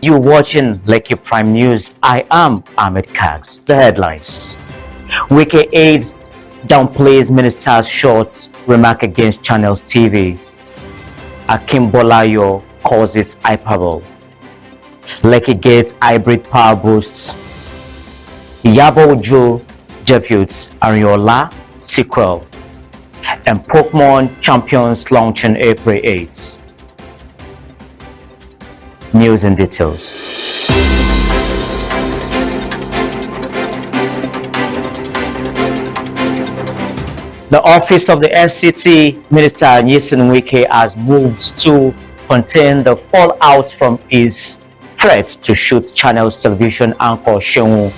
You're watching Lekki Prime News. I am Ahmed Kags. The headlines. Wike aide downplays minister's short remark against Channels TV. Akimbolayo calls it hyperbole. Lekki gets hybrid power boosts. Iyabo Ojo debuts Ariola sequel. And Pokemon Champions launching April 8th. News and details. The office of the FCT Minister Nyesom Wike has moved to contain the fallout from his threat to shoot Channels television anchor Seun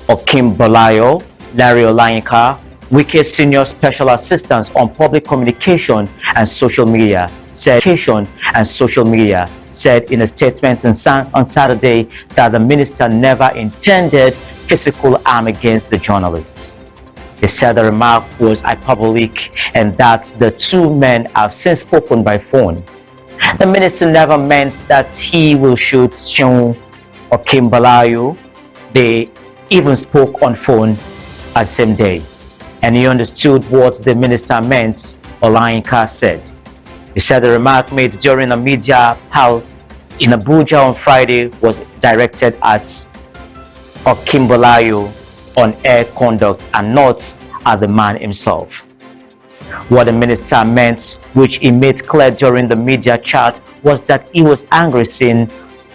Okimbolayo. Larry Olayinka, Wike's senior special assistant on public communication and social media, said in a statement on Saturday that the minister never intended physical harm against the journalists. He said the remark was hyperbolic and that the two men have since spoken by phone. The minister never meant that he will shoot Seun Okimbolayo. They even spoke on phone at the same day, and he understood what the minister meant, Olayinka said. He said the remark made during a media pal in Abuja on Friday was directed at Okimbolayo on air conduct and not at the man himself. What the minister meant, which he made clear during the media chat, was that he was angry seeing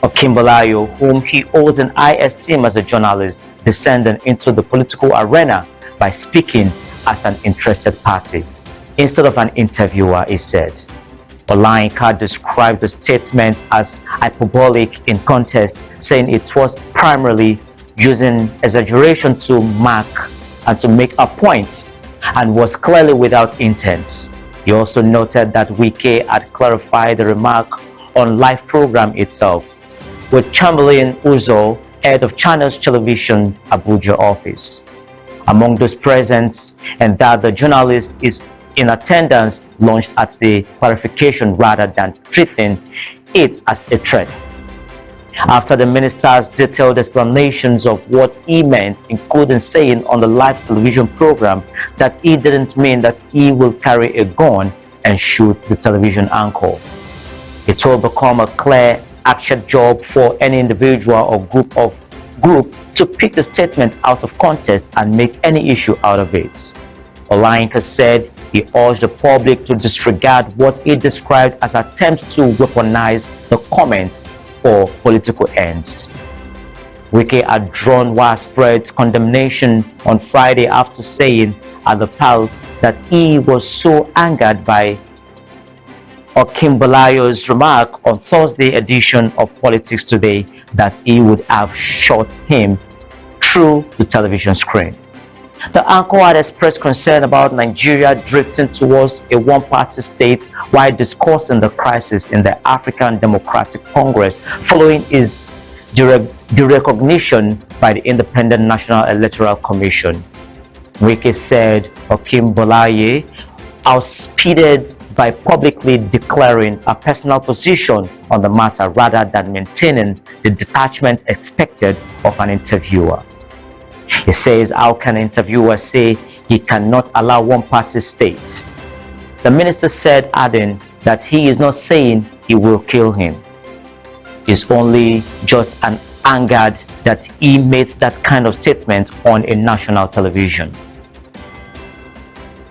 Okimbolayo, whom he holds in high esteem as a journalist, descending into the political arena by speaking as an interested party instead of an interviewer, he said. Olayinka described the statement as hyperbolic in context, saying it was primarily using exaggeration to mark and to make a point and was clearly without intent. He also noted that Wike had clarified the remark on live program itself with Chamberlain Uzo, head of Channels Television Abuja office, among those present, and that the journalist is in attendance launched at the clarification rather than treating it as a threat. After the minister's detailed explanations of what he meant, including saying on the live television program that he didn't mean that he will carry a gun and shoot the television anchor. It will become a clear action job for any individual or group to pick the statement out of context and make any issue out of it. Olayinka said he urged the public to disregard what he described as attempts to weaponize the comments for political ends. Wike had drawn widespread condemnation on Friday after saying at the PAL that he was so angered by Okimbolayo's remark on Thursday edition of Politics Today that he would have shot him through the television screen. The anchor had expressed concern about Nigeria drifting towards a one-party state while discussing the crisis in the African Democratic Congress following his derecognition by the Independent National Electoral Commission. Wike said Okimbolayo outspeeded by publicly declaring a personal position on the matter rather than maintaining the detachment expected of an interviewer. He says, how can an interviewer say he cannot allow one-party states? The minister said, adding that he is not saying he will kill him. He's only just angered that he made that kind of statement on a national television.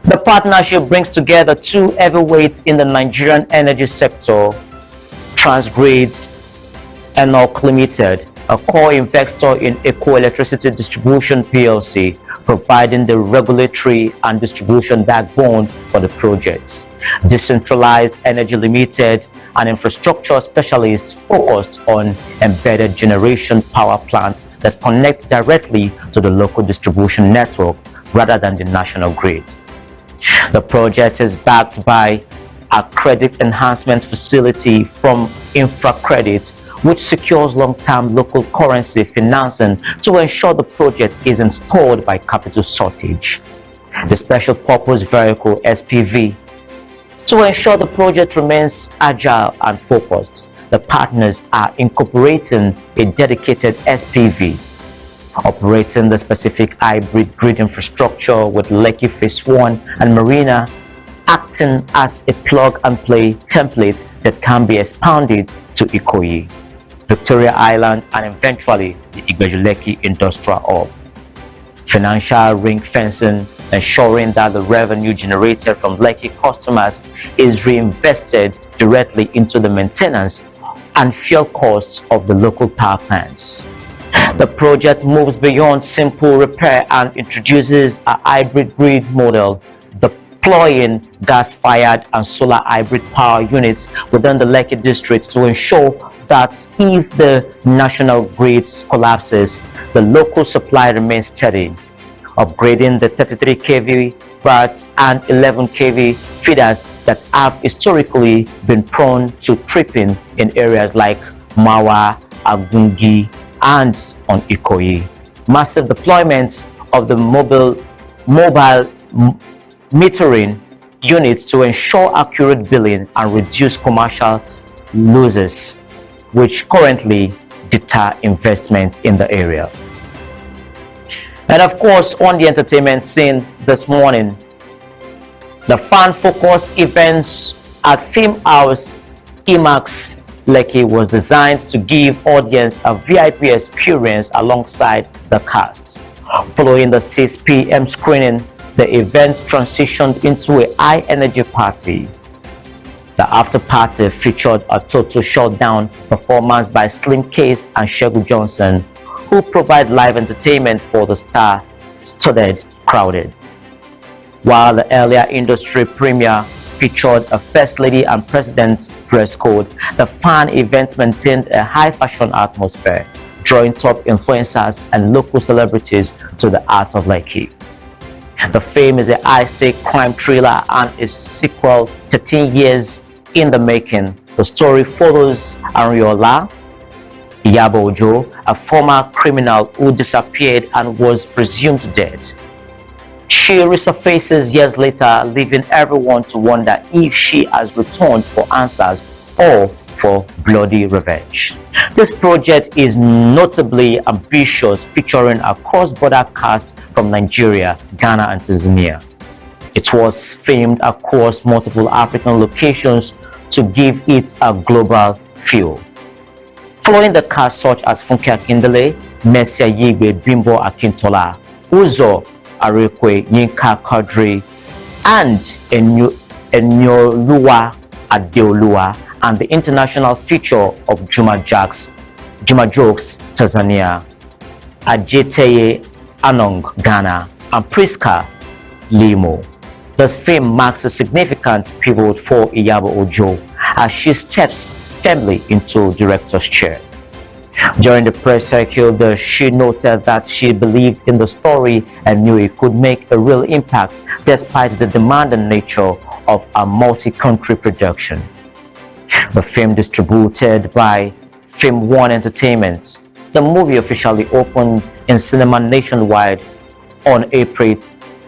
The partnership brings together two heavyweights in the Nigerian energy sector, Transgrid and Enoch Limited, a core investor in Eco Electricity Distribution PLC, providing the regulatory and distribution backbone for the projects. Decentralized Energy Limited, an infrastructure specialist focused on embedded generation power plants that connect directly to the local distribution network rather than the national grid. The project is backed by a credit enhancement facility from InfraCredit, which secures long-term local currency financing to ensure the project isn't stalled by capital shortage. The Special Purpose Vehicle SPV, to ensure the project remains agile and focused. the partners are incorporating a dedicated SPV operating the specific hybrid grid infrastructure with Lekki Phase 1 and Marina acting as a plug-and-play template that can be expanded to Ikoyi, Victoria Island, and eventually the Lekki Industrial Hub. Financial ring fencing, ensuring that the revenue generated from Lekki customers is reinvested directly into the maintenance and fuel costs of the local power plants. The project moves beyond simple repair and introduces a hybrid grid model, deploying gas-fired and solar hybrid power units within the Lekki district to ensure that if the national grid collapses, the local supply remains steady. Upgrading the 33 kV VATs and 11 kV feeders that have historically been prone to tripping in areas like Mawa, Agungi, and on Ikoyi. Massive deployments of the mobile metering units to ensure accurate billing and reduce commercial losses, which currently deter investment in the area. And of course, on the entertainment scene this morning, the fan-focused events at Film House IMAX Lekki was designed to give audience a VIP experience alongside the cast. Following the 6 p.m. screening, the event transitioned into a high-energy party. The after-party featured a total shutdown performance by Slim Case and Shegu Johnson, who provide live entertainment for the star-studded crowd. While the earlier industry premiere featured a First Lady and President's dress code, the fan event maintained a high-fashion atmosphere, drawing top influencers and local celebrities to the art of Lekki. The film is a high-stake crime thriller and its sequel 13 years in the making. The story follows Ariola Iyabojo, a former criminal who disappeared and was presumed dead. She resurfaces years later, leaving everyone to wonder if she has returned for answers or for bloody revenge. This project is notably ambitious, featuring a cross-border cast from Nigeria, Ghana, and Tanzania. It was filmed across multiple African locations to give it a global feel. Following the cast such as Funke Akindele, Mercy Yigbe, Bimbo Akintola, Uzo Arekwe, Yinka Kadri, and Enyoluwa Adeoluwa, and the international feature of Juma Jokes Tanzania, Ajeteye Anong Ghana, and Priska Limo. This film marks a significant pivot for Iyabo Ojo as she steps firmly into director's chair. During the press circle, she noted that she believed in the story and knew it could make a real impact despite the demanding nature of a multi-country production. The film, distributed by Film One Entertainment, the movie officially opened in cinema nationwide on April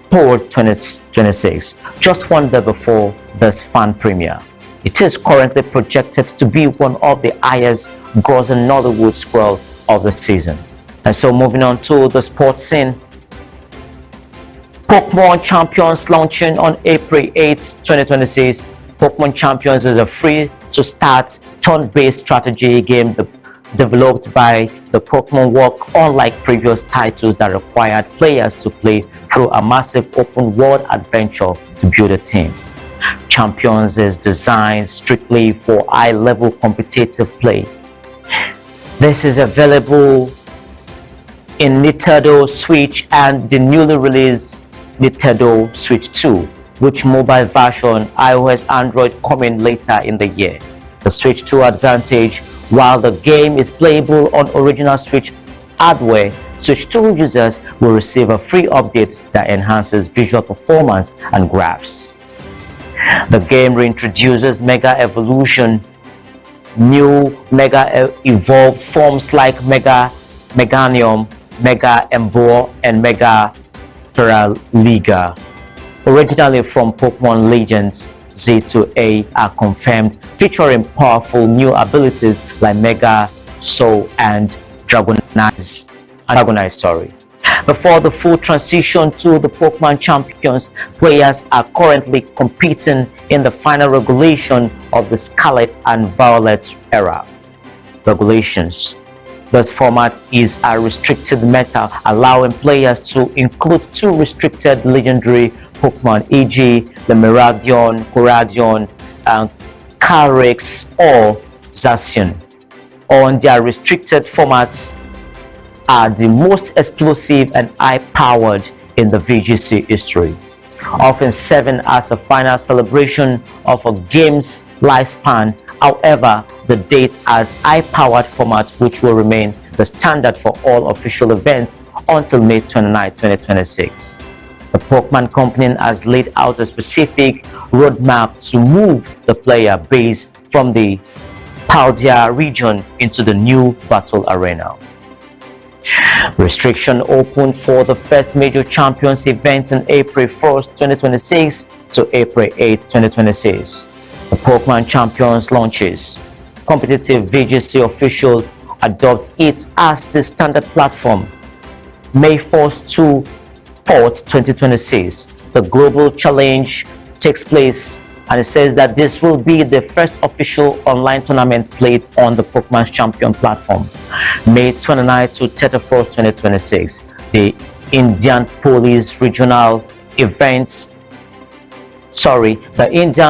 4, 2026, just one day before this fan premiere. It is currently projected to be one of the highest grossing Nollywood scroll of the season. And so moving on to the sports scene, Pokemon Champions launching on April 8, 2026. Pokemon Champions is a free-to-start turn-based strategy game developed by the Pokemon Works, unlike previous titles that required players to play through a massive open-world adventure to build a team. Champions is designed strictly for high-level competitive play. This is available in Nintendo Switch and the newly released Nintendo Switch 2, which mobile version iOS Android coming later in the year. The Switch 2 advantage: while the game is playable on original Switch hardware, Switch 2 users will receive a free update that enhances visual performance and graphs. The game reintroduces Mega Evolution, new Mega Evolved forms like Mega Meganium, Mega Emboar, and Mega Terraliga. Originally from Pokemon Legends Z2A are confirmed, featuring powerful new abilities like Mega, Soul, and Dragonize. Before the full transition to the Pokemon Champions, players are currently competing in the final regulation of the Scarlet and Violet era. Regulations. This format is a restricted meta, allowing players to include 2 restricted legendary Pokemon, e.g. the Miraidon, Coradion, Calyrex, or Zacian. On their restricted formats are the most explosive and high-powered in the VGC history, often serving as a final celebration of a game's lifespan. However, the date has high-powered formats which will remain the standard for all official events until May 29, 2026. The Pokemon Company has laid out a specific roadmap to move the player base from the Paldea region into the new battle arena. Restriction opened for the first major champions event on April 1st, 2026 to April 8th, 2026. The Pokemon Champions launches. Competitive VGC official adopts it as the standard platform. May 1st to 4th, 2026. The Global Challenge takes place, and it says that this will be the first official online tournament played on the Pokemon Champion platform. May 29 to 31st, 2026. The Indian Police Regional Events, the Indian